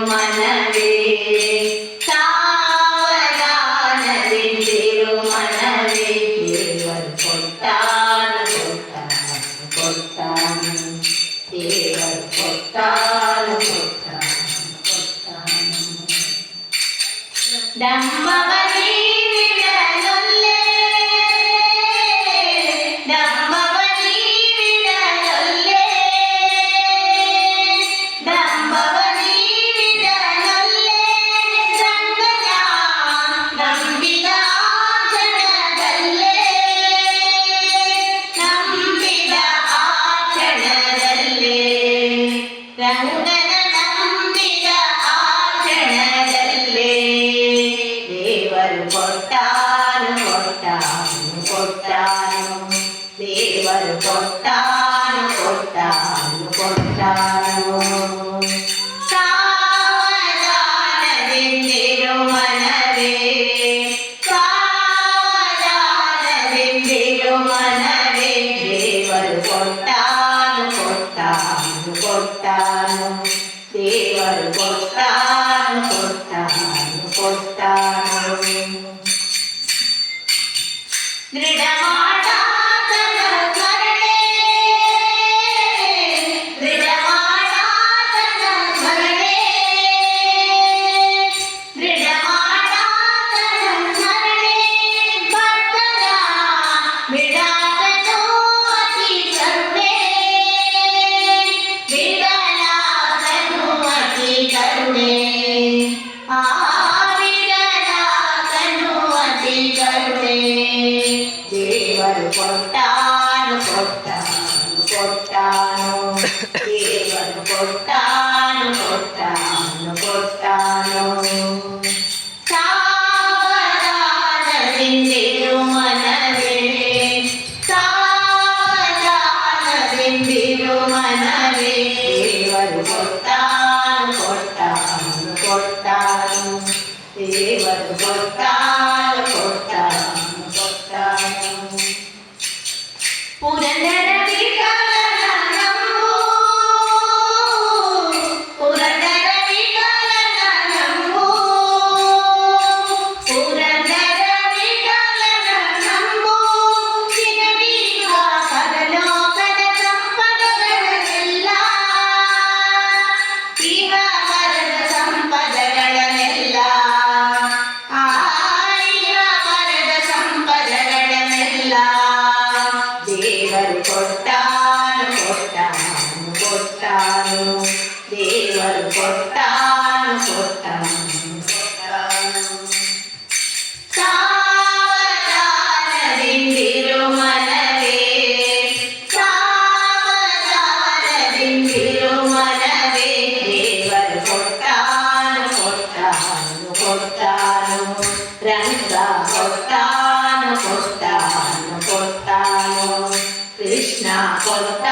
ಮನವೇ ಸಾವಧಾನದಿಂದಿರು ಮನವೇ ದೇವರು ಕೊಟ್ಟಾನು ದೇವರು ಕೊಟ್ಟಾನು ಡಂಬವನೇ ಬಿಡಲೊಲ್ಲೆ ಡಂಬವನೇ ಬಿಡಲೊಲ್ಲೆ ಡಂಬವನೇ ಬಿಡಲೊಲ್ಲೆ ರಂಗನ ನಂಬಿದ ಕ್ಷಣದಲ್ಲೇ ನಂಬಿದ ಆ ಕ್ಷಣದಲ್ಲೇ ರಂಗನ ನಂಬಿದ ಆ ಕ್ಷಣದಲ್ಲೇ ದೇವರು ಕೊಟ್ಟಾನು ದೇವರು ಕೊಟ್ಟಾನು ಸಾವಧಾನದಿಂದಿರು ಮನವೇ ಸಾವಧಾನದಿಂದಿರು ಮನವೇ ದೇವರು ಕೊಟ್ಟಾನು ದೇವರು ಕೊಟ್ಟಾನು ದೃಢ ಮಾಡಾತನ ಸ್ಮರಣೆ ದೃಢ ಮಾಡಾತನ ಸ್ಮರಣೆ ದೃಢ ಮಾಡಾತನ ಸ್ಮರಣೆ ಭಕ್ತರ ಬಿಡಾತನು ಅತಿ ಕರುಣೆ ಬಿಡಲಾತನು ಅತಿ ಕರುಣೆ ದೇವರು ಕೊಟ್ಟಾನು ದೇವರು ಕೊಟ್ಟಾನು ಸಾವಧಾನದಿಂದಿರು ಮನವೇ ಸಾವಧಾನದಿಂದಿರು ಮನವೇ ದೇವರು ಕೊಟ್ಟಾನು ದೇವರು ಕೊಟ್ಟಾನು ಪುರಂದರ ವಿಠಲನ ನಂಬು ಪುರಂದರ ವಿಠಲನ ನಂಬು ಪುರಂದರ ವಿಠಲನ ನಂಬು ಚಿರವೀಗ ಪರಲೋಕದ ಸಂಪದಗಳನ್ನೆಲ್ಲ ಇಹ ಪರದ ಸಂಪದಗಳನ್ನೆಲ್ಲ ಇಹ ಪರದ ಸಂಪದಗಳನ್ನೆಲ್ಲ ದೇವರು ಕೊಟ್ಟಾನು ದೇವರು ಕೊಟ್ಟಾನು ಸಾವಧಾನದಿಂದಿರು ಮನವೇ ಸಾವಧಾನದಿಂದಿರು ಮನವೇ ದೇವರು ಕೊಟ್ಟಾನು ರಂಗ ಕೊಟ್ಟಾನು ಕೃಷ್ಣ ಕೊಟ್ಟ